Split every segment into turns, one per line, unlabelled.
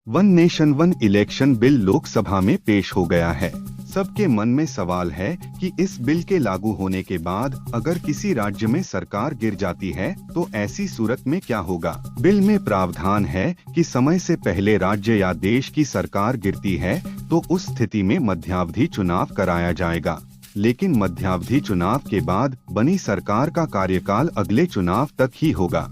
One nation one election bill Lok Sabha में पेश हो गया है। सबके मन में सवाल है कि इस बिल के लागू होने के बाद अगर किसी राज्य में सरकार गिर जाती है तो ऐसी सूरत में क्या होगा। बिल में प्रावधान है कि समय से पहले राज्य या देश की सरकार गिरती है तो उस स्थिति में मध्यावधि चुनाव कराया जाएगा, लेकिन मध्यावधि चुनाव के बाद बनी सरकार का कार्यकाल अगले चुनाव तक ही होगा।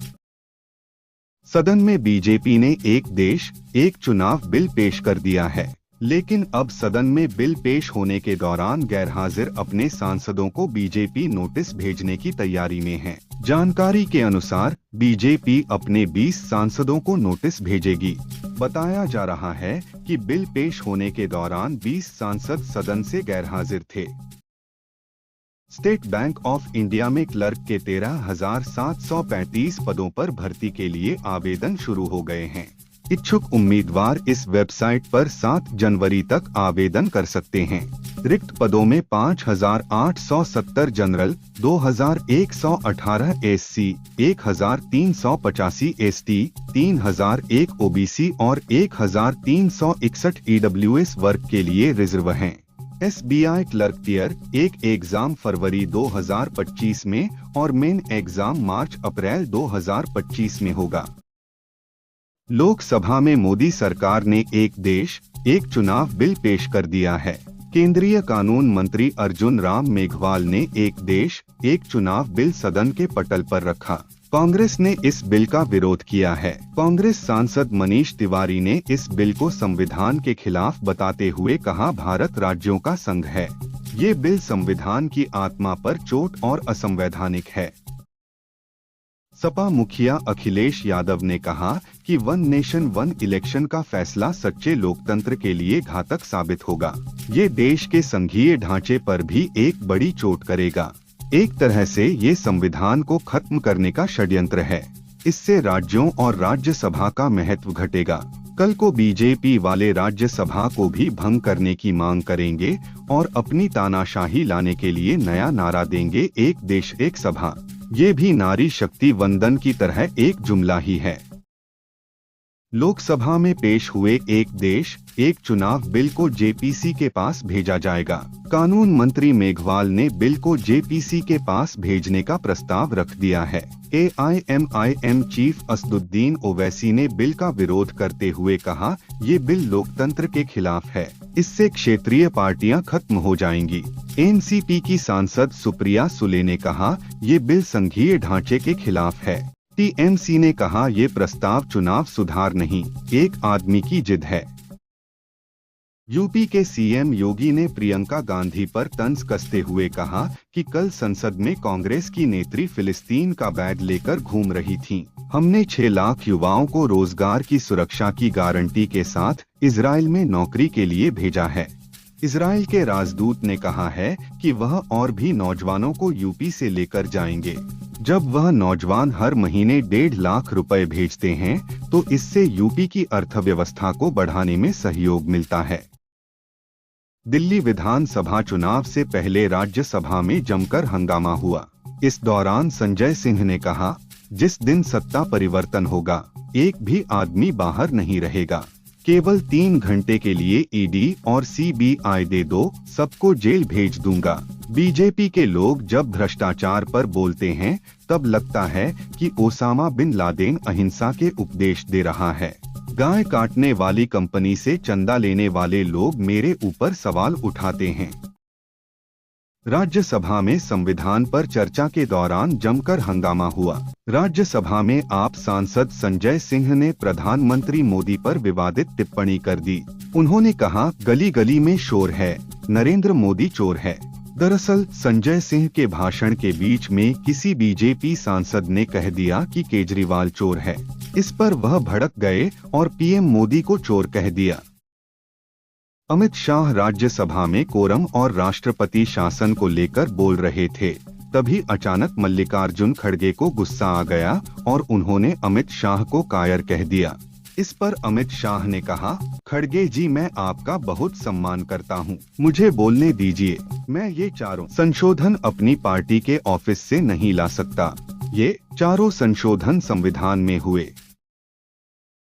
सदन में बीजेपी ने एक देश एक चुनाव बिल पेश कर दिया है, लेकिन अब सदन में बिल पेश होने के दौरान गैरहाजिर अपने सांसदों को बीजेपी नोटिस भेजने की तैयारी में है। जानकारी के अनुसार बीजेपी अपने 20 सांसदों को नोटिस भेजेगी। बताया जा रहा है कि बिल पेश होने के दौरान 20 सांसद सदन से गैरहाजिर थे। स्टेट बैंक ऑफ इंडिया में क्लर्क के 13,735 पदों पर भर्ती के लिए आवेदन शुरू हो गए हैं। इच्छुक उम्मीदवार इस वेबसाइट पर 7 जनवरी तक आवेदन कर सकते हैं। रिक्त पदों में 5,870 जनरल, 2,118 एससी, 1,385 एसटी, 3,001 ओबीसी और 1,361 ईडब्ल्यूएस वर्ग के लिए रिजर्व हैं। SBI क्लर्क टियर 1 एग्जाम फरवरी 2025 में और मेन एग्जाम मार्च-अप्रैल 2025 में होगा। लोकसभा में मोदी सरकार ने एक देश एक चुनाव बिल पेश कर दिया है। केंद्रीय कानून मंत्री अर्जुन राम मेघवाल ने एक देश एक चुनाव बिल सदन के पटल पर रखा। कांग्रेस ने इस बिल का विरोध किया है। कांग्रेस सांसद मनीष तिवारी ने इस बिल को संविधान के खिलाफ बताते हुए कहा, भारत राज्यों का संघ है। ये बिल संविधान की आत्मा पर चोट और असंवैधानिक है। सपा मुखिया अखिलेश यादव ने कहा कि वन नेशन वन इलेक्शन का फैसला सच्चे लोकतंत्र के लिए घातक साबित होगा। ये देश के संघीय ढांचे पर भी एक बड़ी चोट करेगा। एक तरह से ये संविधान को खत्म करने का षड्यंत्र है। इससे राज्यों और राज्यसभा का महत्व घटेगा। कल को बीजेपी वाले राज्यसभा को भी भंग करने की मांग करेंगे और अपनी तानाशाही लाने के लिए नया नारा देंगे, एक देश एक सभा। ये भी नारी शक्ति वंदन की तरह एक जुमला ही है। लोकसभा में पेश हुए एक देश एक चुनाव बिल को जेपीसी के पास भेजा जाएगा। कानून मंत्री मेघवाल ने बिल को जेपीसी के पास भेजने का प्रस्ताव रख दिया है। AIMIM चीफ असदुद्दीन ओवैसी ने बिल का विरोध करते हुए कहा, ये बिल लोकतंत्र के खिलाफ है। इससे क्षेत्रीय पार्टियां खत्म हो जाएंगी। एनसीपी की सांसद सुप्रिया सुले ने कहा, ये बिल संघीय ढांचे के खिलाफ है। टीएमसी ने कहा, ये प्रस्ताव चुनाव सुधार नहीं, एक आदमी की जिद है। यूपी के सीएम योगी ने प्रियंका गांधी पर तंज कसते हुए कहा कि कल संसद में कांग्रेस की नेत्री फिलिस्तीन का बैग लेकर घूम रही थीं। हमने 6 लाख युवाओं को रोजगार की सुरक्षा की गारंटी के साथ इजराइल में नौकरी के लिए भेजा है। इजराइल के राजदूत ने कहा है कि वह और भी नौजवानों को यूपी से लेकर जाएंगे। जब वह नौजवान हर महीने 1.5 लाख रुपए भेजते हैं तो इससे यूपी की अर्थव्यवस्था को बढ़ाने में सहयोग मिलता है। दिल्ली विधानसभा चुनाव से पहले राज्यसभा में जमकर हंगामा हुआ। इस दौरान संजय सिंह ने कहा, जिस दिन सत्ता परिवर्तन होगा, एक भी आदमी बाहर नहीं रहेगा। केवल 3 घंटे के लिए ईडी और सीबीआई दे दो, सबको जेल भेज दूंगा। बीजेपी के लोग जब भ्रष्टाचार पर बोलते हैं तब लगता है कि ओसामा बिन लादेन अहिंसा के उपदेश दे रहा है। गाय काटने वाली कंपनी से चंदा लेने वाले लोग मेरे ऊपर सवाल उठाते हैं। राज्यसभा में संविधान पर चर्चा के दौरान जमकर हंगामा हुआ। राज्यसभा में आप सांसद संजय सिंह ने प्रधानमंत्री मोदी पर विवादित टिप्पणी कर दी। उन्होंने कहा, गली गली में शोर है, नरेंद्र मोदी चोर है। दरअसल संजय सिंह के भाषण के बीच में किसी बीजेपी सांसद ने कह दिया कि केजरीवाल चोर है। इस पर वह भड़क गए और पीएम मोदी को चोर कह दिया। अमित शाह राज्यसभा में कोरम और राष्ट्रपति शासन को लेकर बोल रहे थे, तभी अचानक मल्लिकार्जुन खड़गे को गुस्सा आ गया और उन्होंने अमित शाह को कायर कह दिया। इस पर अमित शाह ने कहा, खड़गे जी, मैं आपका बहुत सम्मान करता हूं, मुझे बोलने दीजिए। मैं ये 4 संशोधन अपनी पार्टी के ऑफिस से नहीं ला सकता। ये 4 संशोधन संविधान में हुए।